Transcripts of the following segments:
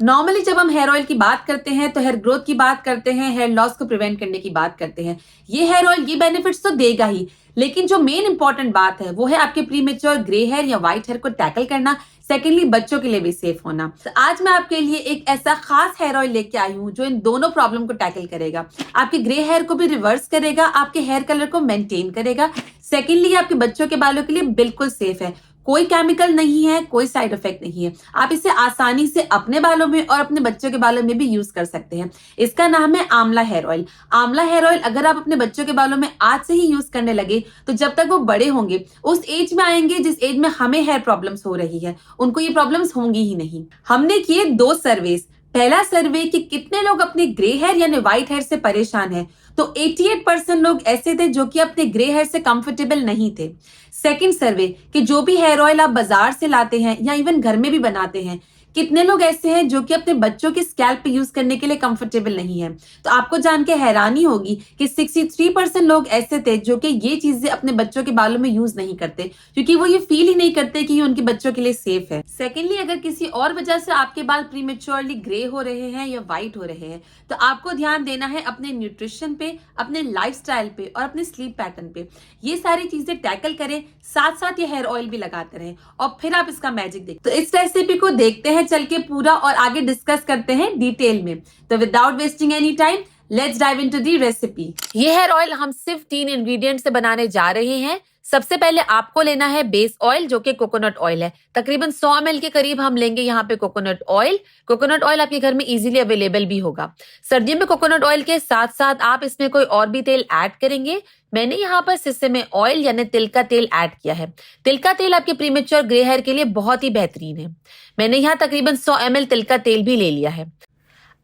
Normally जब हम hair oil की बात करते हैं तो हेयर ग्रोथ की बात करते हैं, हेयर लॉस को प्रिवेंट करने की बात करते हैं। ये हेयर ऑयल ये बेनिफिट्स तो देगा ही, लेकिन जो मेन इंपॉर्टेंट बात है वो है आपके प्रीमेच्योर ग्रे हेयर या व्हाइट हेयर को टैकल करना। सेकेंडली, बच्चों के लिए भी सेफ होना। तो आज मैं आपके लिए एक ऐसा खास हेयर ऑयल लेके आई हूँ जो इन दोनों प्रॉब्लम को टैकल करेगा। आपके ग्रे हेयर को भी रिवर्स करेगा, आपके हेयर कलर को मेंटेन करेगा। सेकेंडली, आपके बच्चों के बालों के लिए बिल्कुल सेफ है। कोई केमिकल नहीं है, कोई साइड इफेक्ट नहीं है। आप इसे आसानी से अपने बालों में और अपने बच्चों के बालों में भी यूज कर सकते हैं। इसका नाम है आंवला हेयर ऑयल। आंवला हेयर ऑयल अगर आप अपने बच्चों के बालों में आज से ही यूज करने लगे तो जब तक वो बड़े होंगे, उस एज में आएंगे जिस एज में हमें हेयर प्रॉब्लम्स हो रही है, उनको ये प्रॉब्लम्स होंगी ही नहीं। हमने किए 2 सर्वेस। पहला सर्वे कि कितने लोग अपने ग्रे हेयर यानी व्हाइट हेयर से परेशान हैं, तो 88% लोग ऐसे थे जो कि अपने ग्रे हेयर से कंफर्टेबल नहीं थे। सेकंड सर्वे कि जो भी हेयर ऑयल आप बाजार से लाते हैं या इवन घर में भी बनाते हैं, कितने लोग ऐसे हैं जो कि अपने बच्चों के स्कैल्प पे यूज करने के लिए कंफर्टेबल नहीं है। तो आपको जान के हैरानी होगी कि 63% लोग ऐसे थे जो कि ये चीजें अपने बच्चों के बालों में यूज नहीं करते, क्योंकि वो ये फील ही नहीं करते कि ये उनके बच्चों के लिए सेफ है। सेकेंडली, अगर किसी और वजह से आपके बाल प्रीमेच्योरली ग्रे हो रहे हैं या व्हाइट हो रहे हैं, तो आपको ध्यान देना है अपने न्यूट्रिशन पे, अपने लाइफस्टाइल पे और अपने स्लीप पैटर्न पे। ये सारी चीजें टैकल करें, साथ साथ ये हेयर ऑयल भी लगाते रहें और फिर आप इसका मैजिक देखें। तो इस रेसिपी को देखते हैं चल के पूरा और आगे डिस्कस करते हैं डिटेल में। तो without wasting any time, let's dive into the recipe. ये हेयर ऑयल हम सिर्फ 3 इंग्रेडिएंट से बनाने जा रहे हैं। सबसे पहले आपको लेना है बेस ऑयल, जो कि कोकोनट ऑयल है। तकरीबन 100 ml के करीब हम लेंगे यहाँ पे कोकोनट ऑयल। कोकोनट ऑयल आपके घर में इजीली अवेलेबल भी होगा। सर्दियों में कोकोनट ऑयल के साथ साथ आप इसमें कोई और भी तेल ऐड करेंगे। मैंने यहाँ पर सिसम ऑयल यानी तिल का तेल ऐड किया है। तिल का तेल आपके प्रीमेच्योर ग्रे हेयर के लिए बहुत ही बेहतरीन है। मैंने यहाँ तकरीबन 100 ml तिल का तेल भी ले लिया है।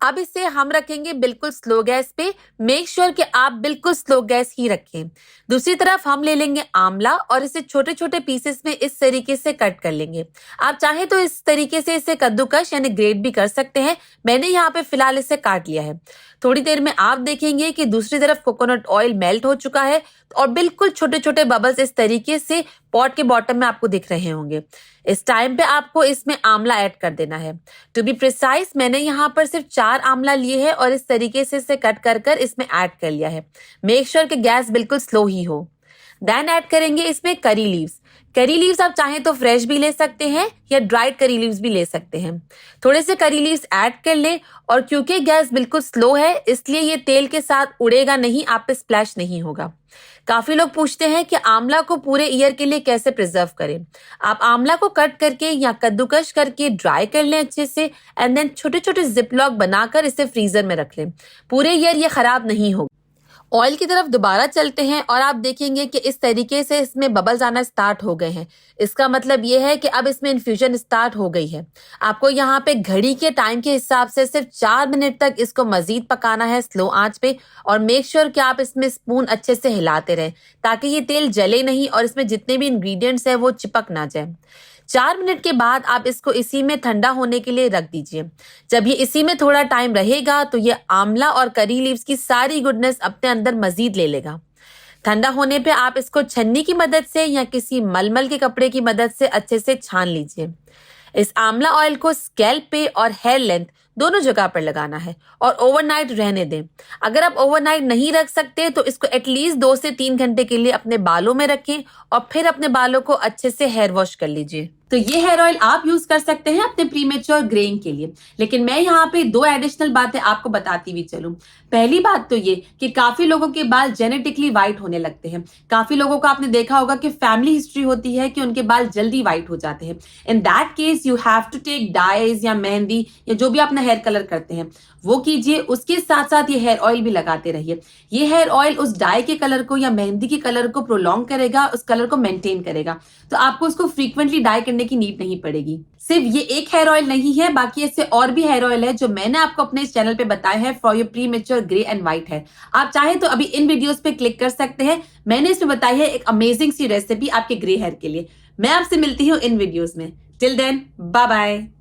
अब इसे हम रखेंगे बिल्कुल स्लो गैस पे। मेक श्योर कि आप बिल्कुल स्लो गैस ही रखें। दूसरी तरफ हम ले लेंगे आंवला और इसे छोटे छोटे पीसेस में इस तरीके से कट कर लेंगे। आप चाहे तो इस तरीके से इसे कद्दूकश यानी ग्रेट भी कर सकते हैं। मैंने यहाँ पे फिलहाल इसे काट लिया है। थोड़ी देर में आप देखेंगे कि दूसरी तरफ कोकोनट ऑयल मेल्ट हो चुका है और बिल्कुल छोटे छोटे बबल्स इस तरीके से पॉट के बॉटम में आपको दिख रहे होंगे। इस टाइम पे आपको इसमें आंवला ऐड कर देना है। टू बी प्रिसाइज, मैंने यहाँ पर सिर्फ 4 आंवला लिए हैं और इस तरीके से इसे कट कर कर इसमें ऐड कर लिया है। मेक श्योर कि गैस बिल्कुल स्लो ही हो। देन ऐड करेंगे इसमें करी लीव्स। करी लीव्स आप चाहें तो फ्रेश भी ले सकते हैं या ड्राइड करी लीव्स भी ले सकते हैं। थोड़े से करी लीव्स ऐड कर लें और क्योंकि गैस बिल्कुल स्लो है इसलिए ये तेल के साथ उड़ेगा नहीं, आप पे स्प्लैश नहीं होगा। काफी लोग पूछते हैं कि आंवला को पूरे ईयर के लिए कैसे प्रिजर्व करें। आप आंवला को कट करके या कद्दूकश करके ड्राई कर लें अच्छे से एंड देन छोटे छोटे जिपलॉक बनाकर इसे फ्रीजर में रख लें। पूरे ईयर ये खराब नहीं होगा। ऑयल की तरफ दोबारा चलते हैं और आप देखेंगे कि इस तरीके से इसमें बबल्स आना स्टार्ट हो गए हैं। इसका मतलब ये है कि अब इसमें इन्फ्यूजन स्टार्ट हो गई है। आपको यहाँ पे घड़ी के टाइम के हिसाब से सिर्फ 4 मिनट तक इसको मजीद पकाना है स्लो आंच पे। और मेक श्योर कि आप इसमें स्पून अच्छे से हिलाते रहें ताकि ये तेल जले नहीं और इसमें जितने भी इंग्रेडिएंट्स हैं वो चिपक ना जाए। 4 मिनट के बाद आप इसको इसी में ठंडा होने के लिए रख दीजिए। जब ये इसी में थोड़ा टाइम रहेगा तो ये आंवला और करी लीव्स की सारी गुडनेस अपने अंदर मजीद ले लेगा। ठंडा होने पे आप इसको छन्नी की मदद से या किसी मलमल के कपड़े की मदद से अच्छे से छान लीजिए। इस आंवला ऑयल को स्कैल्प पे और हेयर लेंथ दोनों जगह पर लगाना है और ओवरनाइट रहने दें। अगर आप ओवरनाइट नहीं रख सकते तो इसको एटलीस्ट 2 से 3 घंटे के लिए अपने बालों में रखें और फिर अपने बालों को अच्छे से हेयर वॉश कर लीजिए। तो ये हेयर ऑयल आप यूज कर सकते हैं अपने प्रीमेच्योर ग्रेइंग के लिए। लेकिन मैं यहाँ पे 2 एडिशनल बातें आपको बताती हुई चलूं। पहली बात तो ये कि काफी लोगों के बाल जेनेटिकली व्हाइट होने लगते हैं। काफी लोगों को आपने देखा होगा कि फैमिली हिस्ट्री होती है कि उनके बाल जल्दी व्हाइट हो जाते हैं। In that case you have to take dyes या मेहंदी या जो भी अपना हेयर कलर करते हैं वो कीजिए। उसके साथ साथ ये हेयर ऑयल भी लगाते रहिए। ये हेयर ऑयल उस डाई के कलर को या मेहंदी के कलर को प्रोलॉन्ग करेगा, उस कलर को मेंटेन करेगा। तो आपको उसको फ्रीक्वेंटली डाई करने की नीड नहीं पड़ेगी। सिर्फ ये एक हेयर ऑयल नहीं है, बाकी ऐसे और भी हेयर ऑयल है जो मैंने आपको अपने इस चैनल पे बताया है for your premature grey and white hair. आप चाहे तो अभी इन वीडियोस पे क्लिक कर सकते हैं। मैंने इसमें बताई है एक अमेजिंग सी रेसिपी आपके ग्रे हेयर के लिए। मैं आपसे मिलती हूँ इन वीडियोस में। Till then, bye bye.